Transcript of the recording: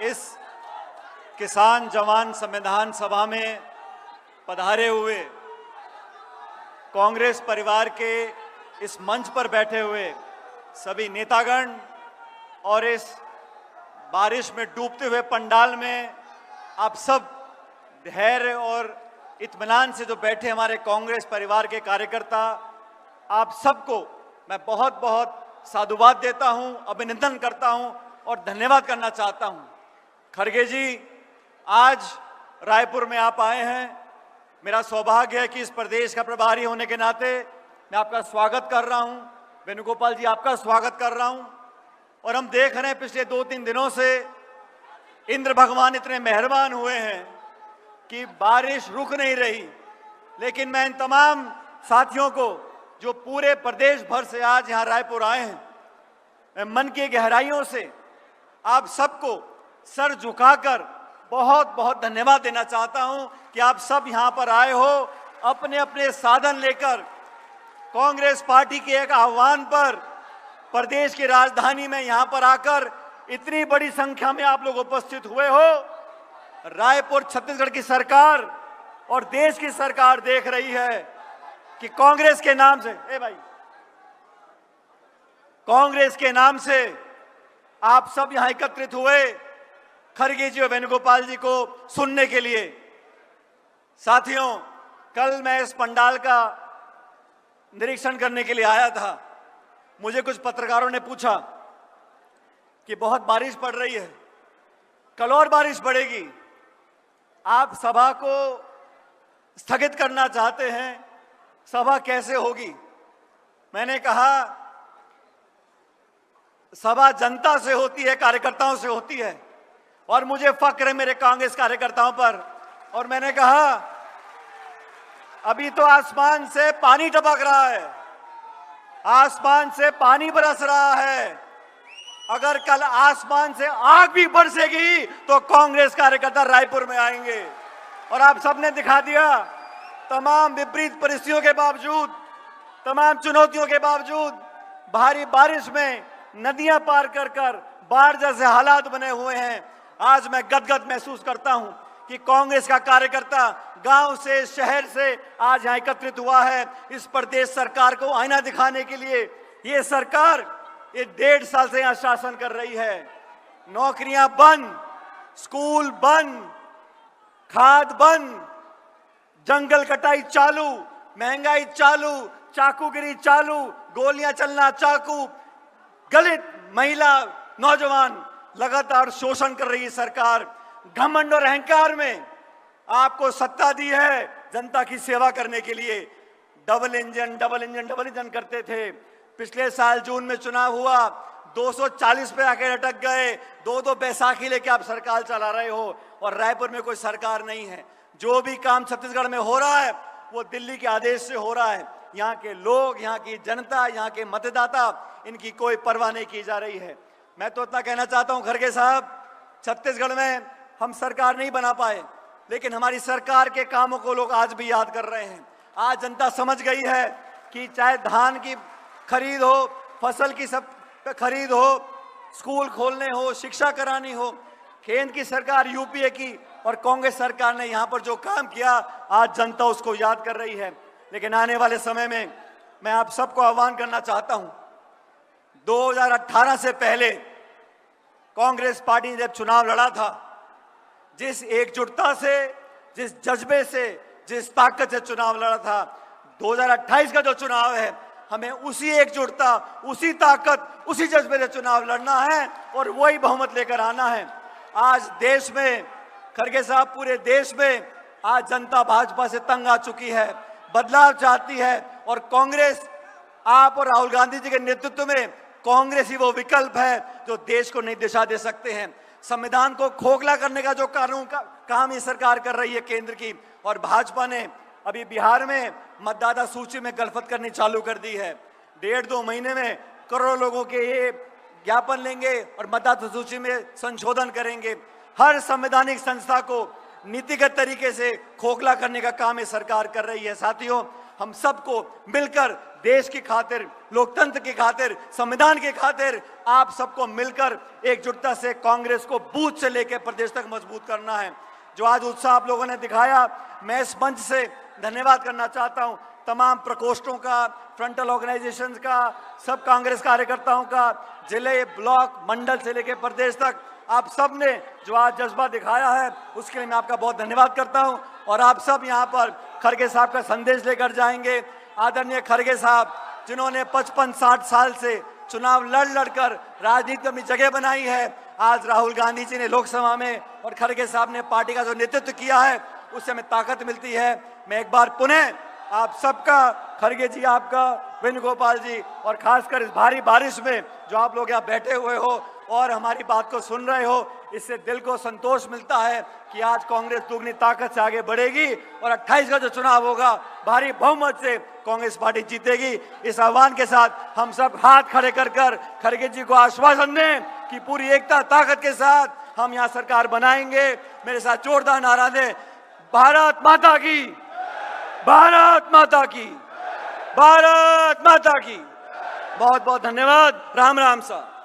इस किसान जवान संविधान सभा में पधारे हुए कांग्रेस परिवार के इस मंच पर बैठे हुए सभी नेतागण और इस बारिश में डूबते हुए पंडाल में आप सब धैर्य और इत्मीनान से जो बैठे हमारे कांग्रेस परिवार के कार्यकर्ता, आप सबको मैं बहुत बहुत साधुवाद देता हूं, अभिनंदन करता हूं और धन्यवाद करना चाहता हूं। खड़गे जी, आज रायपुर में आप आए हैं। मेरा सौभाग्य है कि इस प्रदेश का प्रभारी होने के नाते मैं आपका स्वागत कर रहा हूं। वेणुगोपाल जी, आपका स्वागत कर रहा हूं। और हम देख रहे हैं पिछले 2-3 दिनों से इंद्र भगवान इतने मेहरबान हुए हैं कि बारिश रुक नहीं रही। लेकिन मैं इन तमाम साथियों को जो पूरे प्रदेश भर से आज यहां रायपुर आए हैं, मैं मन की गहराइयों से आप सबको सर झुकाकर बहुत बहुत धन्यवाद देना चाहता हूं कि आप सब यहां पर आए हो, अपने अपने साधन लेकर कांग्रेस पार्टी के एक आह्वान पर प्रदेश की राजधानी में यहां पर आकर इतनी बड़ी संख्या में आप लोग उपस्थित हुए हो। रायपुर छत्तीसगढ़ की सरकार और देश की सरकार देख रही है कि कांग्रेस के नाम से, कांग्रेस के नाम से आप सब यहां एकत्रित हुए खड़गे जी और वेणुगोपाल जी को सुनने के लिए। साथियों, कल मैं इस पंडाल का निरीक्षण करने के लिए आया था। मुझे कुछ पत्रकारों ने पूछा कि बहुत बारिश पड़ रही है, कल और बारिश पड़ेगी, आप सभा को स्थगित करना चाहते हैं, सभा कैसे होगी? मैंने कहा, सभा जनता से होती है, कार्यकर्ताओं से होती है और मुझे फक्र है मेरे कांग्रेस कार्यकर्ताओं पर। और मैंने कहा, अभी तो आसमान से पानी टपक रहा है, आसमान से पानी बरस रहा है। अगर कल आसमान से आग भी बरसेगी तो कांग्रेस कार्यकर्ता रायपुर में आएंगे। और आप सबने दिखा दिया, तमाम विपरीत परिस्थितियों के बावजूद, तमाम चुनौतियों के बावजूद, भारी बारिश में नदियां पार कर कर बाढ़ जैसे हालात बने हुए हैं। आज मैं गदगद महसूस करता हूं कि कांग्रेस का कार्यकर्ता गांव से, शहर से आज यहां एकत्रित हुआ है इस प्रदेश सरकार को आईना दिखाने के लिए। ये सरकार ये 1.5 साल से यहां शासन कर रही है। नौकरियां बंद, स्कूल बंद, खाद बंद, जंगल कटाई चालू, महंगाई चालू, चाकूगिरी चालू, गोलियां चलना चाकू, दलित, महिला, नौजवान लगातार शोषण कर रही सरकार। घमंड और अहंकार में आपको सत्ता दी है जनता की सेवा करने के लिए। डबल इंजन करते थे। पिछले साल जून में चुनाव हुआ, 240 पे आके अटक गए। 2 बैसाखी लेके आप सरकार चला रहे हो और रायपुर में कोई सरकार नहीं है। जो भी काम छत्तीसगढ़ में हो रहा है वो दिल्ली के आदेश से हो रहा है। यहाँ के लोग, यहाँ की जनता, यहाँ के मतदाता, इनकी कोई परवाह नहीं की जा रही है। मैं तो इतना कहना चाहता हूं खड़गे साहब, छत्तीसगढ़ में हम सरकार नहीं बना पाए, लेकिन हमारी सरकार के कामों को लोग आज भी याद कर रहे हैं। आज जनता समझ गई है कि चाहे धान की खरीद हो, फसल की सब खरीद हो, स्कूल खोलने हो, शिक्षा करानी हो, केंद्र की सरकार यूपीए की और कांग्रेस सरकार ने यहाँ पर जो काम किया, आज जनता उसको याद कर रही है। लेकिन आने वाले समय में मैं आप सबको आह्वान करना चाहता हूं, 2018 से पहले कांग्रेस पार्टी ने जब चुनाव लड़ा था, जिस एकजुटता से, जिस जज्बे से, जिस ताकत से चुनाव लड़ा था, 2028 का जो चुनाव है, हमें उसी एकजुटता, उसी ताकत, उसी जज्बे से चुनाव लड़ना है और वही बहुमत लेकर आना है। आज देश में, खड़गे साहब, पूरे देश में आज जनता भाजपा से तंग आ चुकी है, बदलाव चाहती है और कांग्रेस, आप और राहुल गांधी जी के नेतृत्व में कांग्रेस ही वो विकल्प है जो देश को नई दिशा दे सकते हैं। संविधान को खोखला करने का जो कानून का काम ये सरकार कर रही है केंद्र की, और भाजपा ने अभी बिहार में मतदाता सूची में गलफत करनी चालू कर दी है। 1.5-2 महीने में करोड़ों लोगों के ये ज्ञापन लेंगे और मतदाता सूची में संशोधन करेंगे। हर संवैधानिक संस्था को नीतिगत तरीके से खोखला करने का काम ये सरकार कर रही है। साथियों, हम सबको मिलकर देश की खातिर, लोकतंत्र की खातिर, संविधान की खातिर आप सबको मिलकर एकजुटता से कांग्रेस को बूथ से लेकर प्रदेश तक मजबूत करना है। जो आज उत्साह आप लोगों ने दिखाया, मैं इस मंच से धन्यवाद करना चाहता हूं तमाम प्रकोष्ठों का, फ्रंटल ऑर्गेनाइजेशंस का, सब कांग्रेस कार्यकर्ताओं का, जिले, ब्लॉक, मंडल से लेकर प्रदेश तक आप सब ने जो आज जज्बा दिखाया है उसके लिए मैं आपका बहुत धन्यवाद करता हूं। और आप सब यहां पर खड़गे साहब का संदेश लेकर जाएंगे। आदरणीय खड़गे साहब जिन्होंने 55-60 साल से चुनाव लड़कर राजनीति में अपनी जगह बनाई है, आज राहुल गांधी जी ने लोकसभा में और खड़गे साहब ने पार्टी का जो नेतृत्व किया है उससे हमें ताकत मिलती है। मैं एक बार पुनः आप सबका, खड़गे जी आपका, वेणुगोपाल जी, और खासकर इस भारी बारिश में जो आप लोग यहाँ बैठे हुए हो और हमारी बात को सुन रहे हो, इससे दिल को संतोष मिलता है कि आज कांग्रेस दुगनी ताकत से आगे बढ़ेगी और 28 का जो चुनाव होगा भारी बहुमत से कांग्रेस पार्टी जीतेगी। इस आह्वान के साथ हम सब हाथ खड़े कर खड़गे जी को आश्वासन दें कि पूरी एकता ताकत के साथ हम यहाँ सरकार बनाएंगे। मेरे साथ जोरदार नारा दें, भारत माता की, भारत माता की, भारत माता की। बहुत बहुत धन्यवाद। राम राम साहब।